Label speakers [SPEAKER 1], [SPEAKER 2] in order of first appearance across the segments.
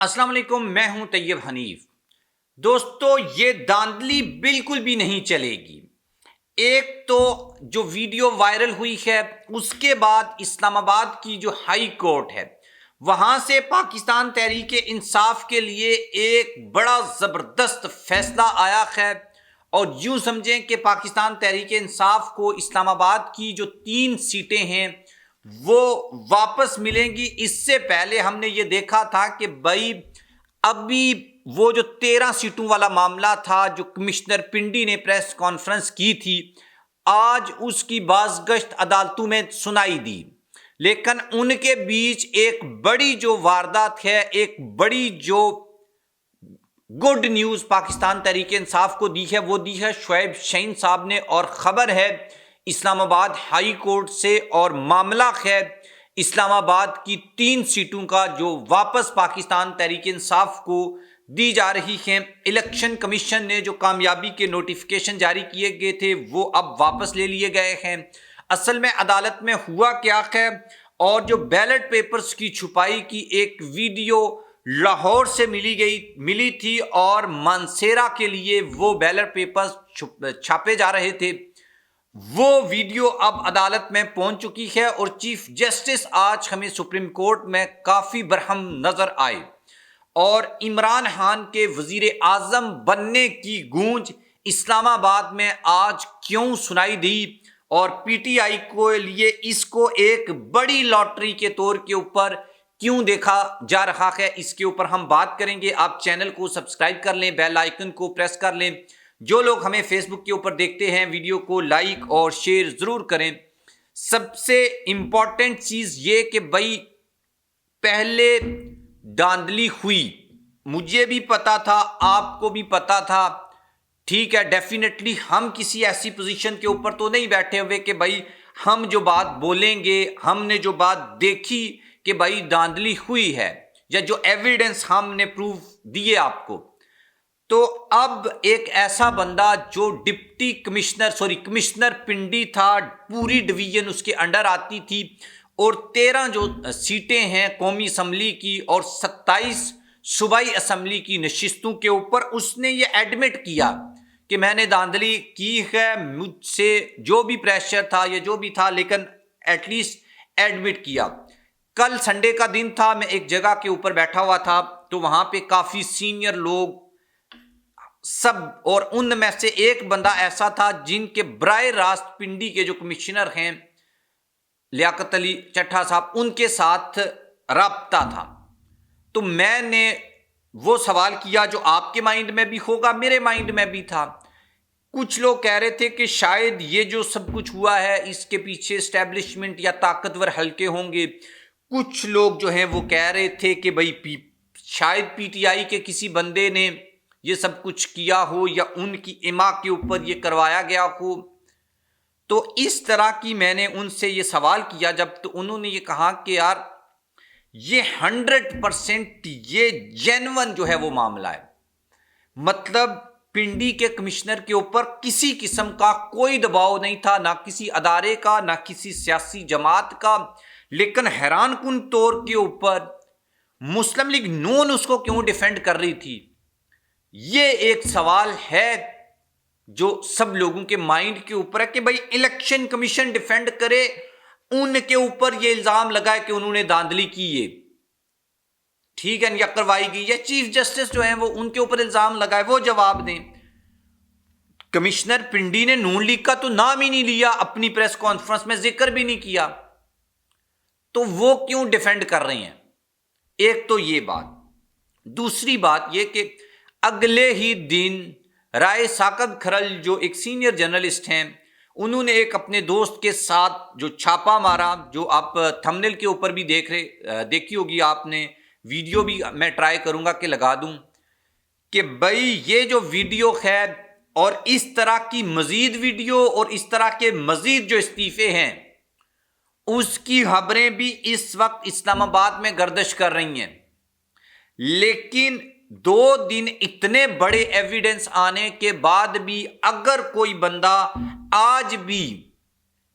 [SPEAKER 1] अस्सलाम वालेकुम, मैं हूं तैयब हनीफ। दोस्तों, ये धांधली बिल्कुल भी नहीं चलेगी। एक तो जो वीडियो वायरल हुई है, उसके बाद इस्लामाबाद की जो हाई कोर्ट है, वहां से पाकिस्तान तहरीक इंसाफ के लिए एक बड़ा ज़बरदस्त फैसला आया है। और यूं समझें कि पाकिस्तान तहरीक इंसाफ को इस्लामाबाद की जो 3 सीटें हैं वो वापस मिलेंगी। इससे पहले हमने ये देखा था कि भाई अभी वो जो 13 सीटों वाला मामला था, जो कमिश्नर पिंडी ने प्रेस कॉन्फ्रेंस की थी, आज उसकी बाज़गश्त अदालतों में सुनाई दी। लेकिन उनके बीच एक बड़ी जो वारदात है, एक बड़ी जो गुड न्यूज़ पाकिस्तान तहरीक इंसाफ को दी है, वो दी है शुएब शहीन साहब ने। और ख़बर है इस्लामाबाद हाई कोर्ट से, और मामला है इस्लामाबाद की 3 सीटों का जो वापस पाकिस्तान तहरीक इंसाफ को दी जा रही हैं। इलेक्शन कमीशन ने जो कामयाबी के नोटिफिकेशन जारी किए गए थे वो अब वापस ले लिए गए हैं। असल में अदालत में हुआ क्या है, और जो बैलेट पेपर्स की छुपाई की एक वीडियो लाहौर से मिली थी, और मानसेरा के लिए वो बैलेट पेपर्स छापे जा रहे थे, वो वीडियो अब अदालत में पहुंच चुकी है। और चीफ जस्टिस आज हमें सुप्रीम कोर्ट में काफी बरहम नजर आए। और इमरान खान के वजीर आजम बनने की गूंज इस्लामाबाद में आज क्यों सुनाई दी, और पीटीआई को लिए इसको एक बड़ी लॉटरी के तौर के ऊपर क्यों देखा जा रहा है, इसके ऊपर हम बात करेंगे। आप चैनल को सब्सक्राइब कर लें, बेल आइकन को प्रेस कर लें। जो लोग हमें फेसबुक के ऊपर देखते हैं, वीडियो को लाइक और शेयर जरूर करें। सबसे इंपॉर्टेंट चीज ये कि भाई पहले धांधली हुई, मुझे भी पता था, आपको भी पता था, ठीक है। डेफिनेटली हम किसी ऐसी पोजीशन के ऊपर तो नहीं बैठे हुए कि भाई हम जो बात बोलेंगे, हमने जो बात देखी कि भाई धांधली हुई है, या जो एविडेंस हमने प्रूफ दिए आपको। तो अब एक ऐसा बंदा जो डिप्टी कमिश्नर पिंडी था, पूरी डिवीजन उसके अंडर आती थी, और 13 जो सीटें हैं कौमी असम्बली की और 27 सूबाई असम्बली की नशिस्तों के ऊपर, उसने ये एडमिट किया कि मैंने धांधली की है, मुझसे जो भी प्रेशर था या जो भी था, लेकिन एटलीस्ट एडमिट किया। कल संडे का दिन था, मैं एक जगह के ऊपर बैठा हुआ था, तो वहां पे काफी सीनियर लोग सब, और उनमें से एक बंदा ऐसा था जिनके बराए रास्त पिंडी के जो कमिश्नर हैं लियाकत अली चट्टा साहब, उनके साथ राब्ता था। तो मैंने वो सवाल किया जो आपके माइंड में भी होगा, मेरे माइंड में भी था। कुछ लोग कह रहे थे कि शायद ये जो सब कुछ हुआ है इसके पीछे एस्टेब्लिशमेंट या ताकतवर हल्के होंगे। कुछ लोग जो हैं वो कह रहे थे कि भाई शायद पीटीआई के किसी बंदे ने ये सब कुछ किया हो, या उनकी इमा के ऊपर ये करवाया गया हो। तो इस तरह की मैंने उनसे ये सवाल किया जब, तो उन्होंने ये कहा कि यार ये 100% ये जेन्युइन जो है वो मामला है। मतलब पिंडी के कमिश्नर के ऊपर किसी किस्म का कोई दबाव नहीं था, ना किसी अदारे का, ना किसी सियासी जमात का। लेकिन हैरान कुन तौर के ऊपर मुस्लिम लीग नून उसको क्यों डिफेंड कर रही थी, ये एक सवाल है जो सब लोगों के माइंड के ऊपर है कि भाई इलेक्शन कमीशन डिफेंड करे, उनके ऊपर ये इल्जाम लगाए कि उन्होंने धांधली की है, ठीक है, या करवाई गई, या चीफ जस्टिस जो है वो उनके ऊपर इल्जाम लगाए, वो जवाब दें। कमिश्नर पिंडी ने नून लीग का तो नाम ही नहीं लिया, अपनी प्रेस कॉन्फ्रेंस में जिक्र भी नहीं किया, तो वो क्यों डिफेंड कर रहे हैं? एक तो ये बात। दूसरी बात ये कि अगले ही दिन राय साकब खरल जो एक सीनियर जर्नलिस्ट हैं, उन्होंने एक अपने दोस्त के साथ जो छापा मारा, जो आप थंबनेल के ऊपर भी देखी होगी आपने, वीडियो भी मैं ट्राई करूंगा कि लगा दूं, कि भाई ये जो वीडियो है और इस तरह की मजीद वीडियो और इस तरह के मजीद जो इस्तीफे हैं, उसकी खबरें भी इस वक्त इस्लामाबाद में गर्दिश कर रही हैं। लेकिन 2 दिन इतने बड़े एविडेंस आने के बाद भी अगर कोई बंदा आज भी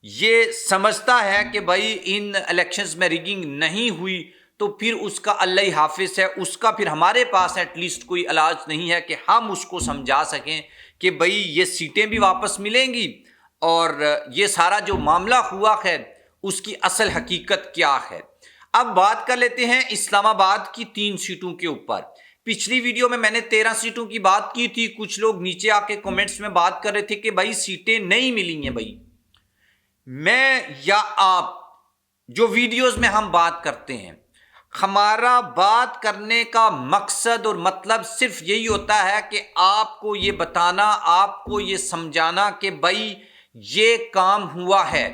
[SPEAKER 1] ये समझता है कि भाई इन इलेक्शंस में रिगिंग नहीं हुई, تو پھر اس کا اللہ حافظ ہے، اس کا پھر ہمارے پاس ایٹ لیسٹ کوئی علاج نہیں ہے کہ ہم اس کو سمجھا سکیں کہ بھئی یہ سیٹیں بھی واپس ملیں گی اور یہ سارا جو معاملہ ہوا ہے اس کی اصل حقیقت کیا ہے۔ اب بات کر لیتے ہیں اسلام آباد کی 3 سیٹوں کے اوپر۔ پچھلی ویڈیو میں نے 13 سیٹوں کی بات کی تھی، کچھ لوگ نیچے آ کے کمنٹس میں بات کر رہے تھے کہ بھائی سیٹیں نہیں ملی ہیں۔ بھائی میں یا آپ جو ویڈیوز میں ہم بات کرتے ہیں، ہمارا بات کرنے کا مقصد اور مطلب صرف یہی ہوتا ہے کہ آپ کو یہ بتانا، آپ کو یہ سمجھانا کہ بھائی یہ کام ہوا ہے،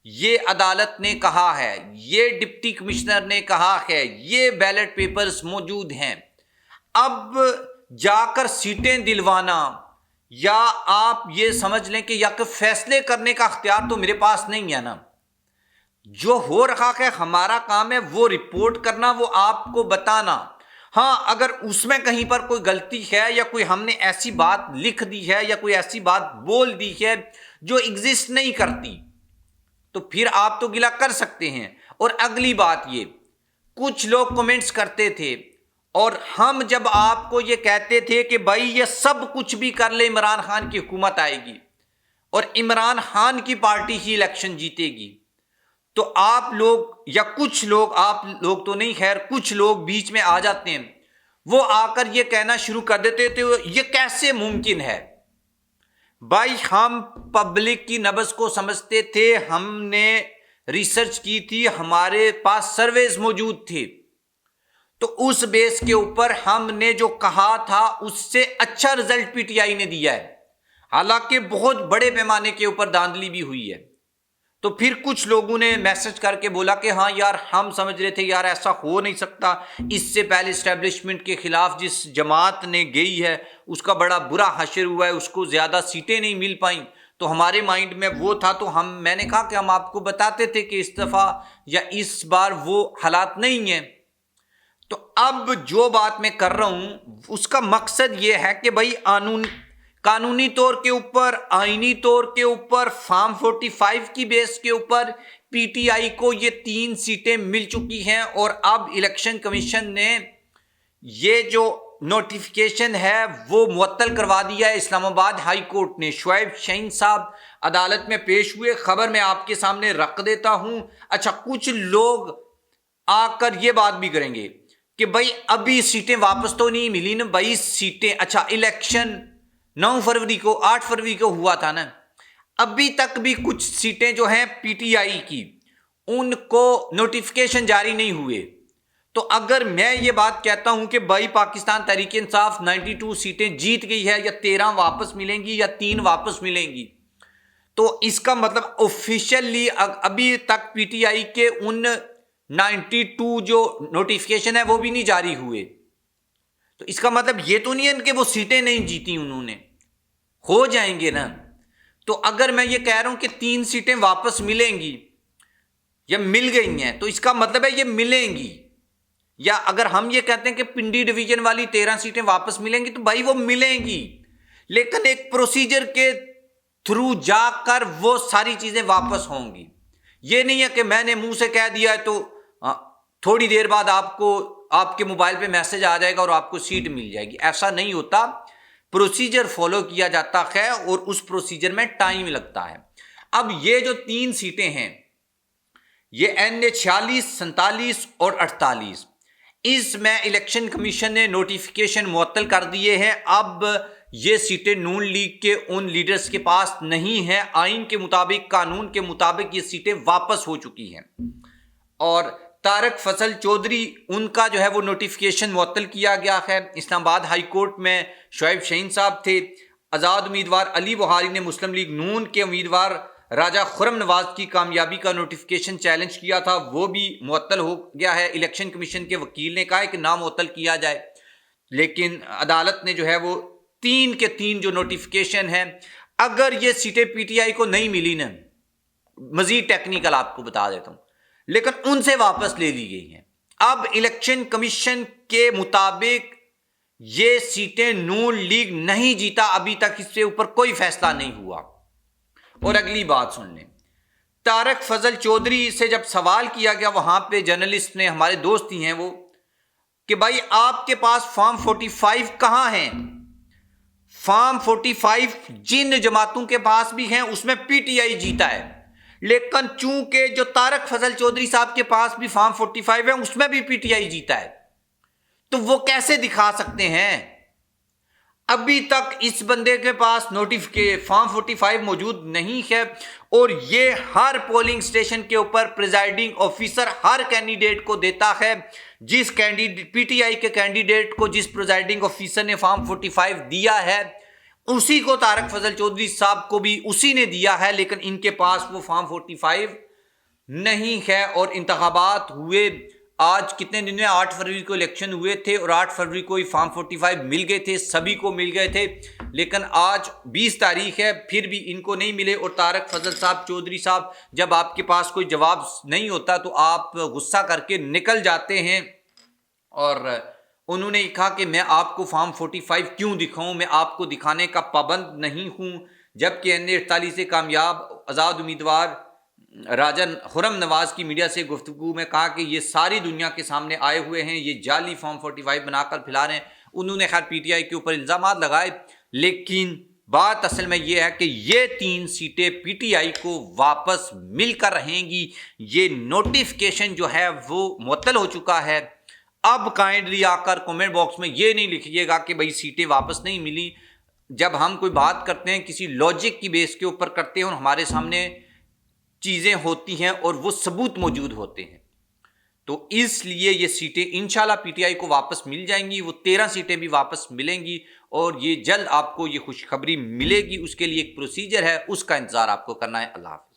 [SPEAKER 1] یہ عدالت نے کہا ہے، یہ ڈپٹی کمشنر نے کہا ہے، یہ بیلٹ پیپرز موجود ہیں۔ اب جا کر سیٹیں دلوانا یا آپ یہ سمجھ لیں کہ یا کہ فیصلے کرنے کا اختیار تو میرے پاس نہیں ہے نا۔ جو ہو رہا ہے ہمارا کام ہے وہ رپورٹ کرنا، وہ آپ کو بتانا۔ ہاں اگر اس میں کہیں پر کوئی غلطی ہے یا کوئی ہم نے ایسی بات لکھ دی ہے یا کوئی ایسی بات بول دی ہے جو ایگزسٹ نہیں کرتی تو پھر آپ تو گلہ کر سکتے ہیں۔ اور اگلی بات یہ، کچھ لوگ کمنٹس کرتے تھے اور ہم جب آپ کو یہ کہتے تھے کہ بھائی یہ سب کچھ بھی کر لے عمران خان کی حکومت آئے گی اور عمران خان کی پارٹی ہی الیکشن جیتے گی، تو آپ لوگ یا کچھ لوگ، آپ لوگ تو نہیں خیر، کچھ لوگ بیچ میں آ جاتے ہیں، وہ آ کر یہ کہنا شروع کر دیتے تھے یہ کیسے ممکن ہے۔ بھائی ہم پبلک کی نبض کو سمجھتے تھے، ہم نے ریسرچ کی تھی، ہمارے پاس سرویز موجود تھے، تو اس بیس کے اوپر ہم نے جو کہا تھا اس سے اچھا رزلٹ پی ٹی آئی نے دیا ہے، حالانکہ بہت بڑے پیمانے کے اوپر دھاندلی بھی ہوئی ہے۔ تو پھر کچھ لوگوں نے میسج کر کے بولا کہ ہاں یار ہم سمجھ رہے تھے یار ایسا ہو نہیں سکتا، اس سے پہلے اسٹیبلشمنٹ کے خلاف جس جماعت نے گئی ہے اس کا بڑا برا حشر ہوا ہے، اس کو زیادہ سیٹیں نہیں مل پائیں، تو ہمارے مائنڈ میں وہ تھا، تو میں نے کہا کہ ہم آپ کو بتاتے تھے کہ اس دفعہ یا اس بار وہ حالات نہیں ہیں۔ تو اب جو بات میں کر رہا ہوں اس کا مقصد یہ ہے کہ بھائی قانونی طور کے اوپر، آئینی طور کے اوپر، فارم 45 کی بیس کے اوپر پی ٹی آئی کو یہ 3 سیٹیں مل چکی ہیں، اور اب الیکشن کمیشن نے یہ جو نوٹیفیکیشن ہے وہ معطل کروا دیا ہے۔ اسلام آباد ہائی کورٹ نے، شعیب شاہین صاحب عدالت میں پیش ہوئے، خبر میں آپ کے سامنے رکھ دیتا ہوں۔ اچھا کچھ لوگ آ کر یہ بات بھی کریں گے کہ بھائی ابھی سیٹیں واپس تو نہیں ملی نا، 22 سیٹیں، اچھا الیکشن 9 فروری کو 8 فروری کو ہوا تھا نا، ابھی تک بھی کچھ سیٹیں جو ہیں پی ٹی آئی کی ان کو نوٹیفیکیشن جاری نہیں ہوئے۔ تو اگر میں یہ بات کہتا ہوں کہ بھائی پاکستان تحریک انصاف 92 سیٹیں جیت گئی ہے، یا 13 واپس ملیں گی یا 3 واپس ملیں گی، تو اس کا مطلب آفیشیلی ابھی تک پی ٹی آئی کے ان 92 جو نوٹیفیکیشن ہے وہ بھی نہیں جاری ہوئے، تو اس کا مطلب یہ تو نہیں ہے کہ وہ سیٹیں نہیں جیتی، انہوں نے ہو جائیں گے نا۔ تو اگر میں یہ کہہ رہا ہوں کہ 3 سیٹیں واپس ملیں گی یا مل گئی ہیں تو اس کا مطلب ہے یہ ملیں گی، یا اگر ہم یہ کہتے ہیں کہ پنڈی ڈویژن والی 13 سیٹیں واپس ملیں گی تو بھائی وہ ملیں گی، لیکن ایک پروسیجر کے تھرو جا کر وہ ساری چیزیں واپس ہوں گی۔ یہ نہیں ہے کہ میں نے منہ سے کہہ دیا ہے تو تھوڑی دیر بعد آپ کے موبائل پہ میسج آ جائے گا اور آپ کو سیٹ مل جائے گی، ایسا نہیں ہوتا۔ پروسیجر فالو کیا جاتا ہے اور اس پروسیجر میں ٹائم لگتا ہے۔ اب یہ جو 3 سیٹیں ہیں، یہ NA 46، 47 اور 48، اس میں الیکشن کمیشن نے نوٹیفیکیشن معطل کر دیے ہیں۔ اب یہ سیٹیں نون لیگ کے ان لیڈرز کے پاس نہیں ہیں، آئین کے مطابق، قانون کے مطابق یہ سیٹیں واپس ہو چکی ہیں، اور طارق فضل چودھری ان کا جو ہے وہ نوٹیفیکیشن معطل کیا گیا ہے۔ اسلام آباد ہائی کورٹ میں شعیب شاہین صاحب تھے، آزاد امیدوار علی بخاری نے مسلم لیگ نون کے امیدوار راجہ خرم نواز کی کامیابی کا نوٹیفیکیشن چیلنج کیا تھا، وہ بھی معطل ہو گیا ہے۔ الیکشن کمیشن کے وکیل نے کہا ہے کہ نہ معطل کیا جائے، لیکن عدالت نے جو ہے وہ 3 کے 3 جو نوٹیفیکیشن ہے، اگر یہ سیٹیں پی ٹی آئی کو نہیں ملی نا، مزید ٹیکنیکل آپ کو بتا دیتا ہوں، لیکن ان سے واپس لے لی گئی ہیں۔ اب الیکشن کمیشن کے مطابق یہ سیٹیں نون لیگ نہیں جیتا، ابھی تک اس سے اوپر کوئی فیصلہ نہیں ہوا۔ اور اگلی بات سن لیں، तारक फजल चौधरी से जब सवाल किया गया वहां पे जर्नलिस्ट ने, हमारे दोस्त ही हैं वो, कि भाई आपके पास फॉर्म 45 कहां है? फॉर्म 45 जिन जमातों के पास भी हैं उसमें पीटीआई जीता है, लेकिन चूंकि जो तारक फजल चौधरी साहब के पास भी फॉर्म 45 है उसमें भी पीटीआई जीता है, तो वो कैसे दिखा सकते हैं? अभी तक इस बंदे के पास फॉर्म 45 मौजूद नहीं है, और ये हर पोलिंग स्टेशन के ऊपर प्रिजाइडिंग ऑफिसर हर कैंडिडेट को देता है। जिस पीटीआई के कैंडिडेट को जिस प्रिजाइडिंग ऑफिसर ने फॉर्म 45 दिया है उसी को तारक फजल चौधरी साहब को भी उसी ने दिया है, लेकिन इनके पास वो फॉर्म 45 नहीं है। और इंतखाबात हुए, आज कितने दिन में, 8 फरवरी को इलेक्शन हुए थे और 8 फरवरी को ही फॉर्म 45 मिल गए थे, सभी को मिल गए थे, लेकिन आज 20 तारीख है फिर भी इनको नहीं मिले। और तारक फजल साहब चौधरी साहब, जब आपके पास कोई जवाब नहीं होता तो आप गुस्सा करके निकल जाते हैं। और उन्होंने कहा कि मैं आपको फॉर्म 45 क्यों दिखाऊं, मैं आपको दिखाने का पाबंद नहीं हूं। जबकि NA-48 से कामयाब आज़ाद उम्मीदवार राजा खुर्रम नवाज की मीडिया से गुफ्तगू में कहा कि ये सारी दुनिया के सामने आए हुए हैं, ये जाली फॉर्म 45 बनाकर फैला रहे हैं। उन्होंने खैर पीटीआई के ऊपर इल्ज़ामात लगाए, लेकिन बात असल में ये है कि ये 3 सीटें पीटीआई को वापस मिलकर रहेंगी। ये नोटिफिकेशन जो है वो मुअत्तल हो चुका है। अब काइंडली आकर कमेंट बॉक्स में ये नहीं लिखिएगा कि भाई सीटें वापस नहीं मिली। जब हम कोई बात करते हैं किसी लॉजिक की बेस के ऊपर करते हैं और हमारे सामने चीज़ें होती हैं और वो सबूत मौजूद होते हैं, तो इसलिए ये सीटें इंशाल्लाह पीटीआई को वापस मिल जाएंगी। वो 13 सीटें भी वापस मिलेंगी और ये जल्द आपको ये खुशखबरी मिलेगी। उसके लिए एक प्रोसीजर है, उसका इंतज़ार आपको करना है। अल्लाह हाफ़िज़।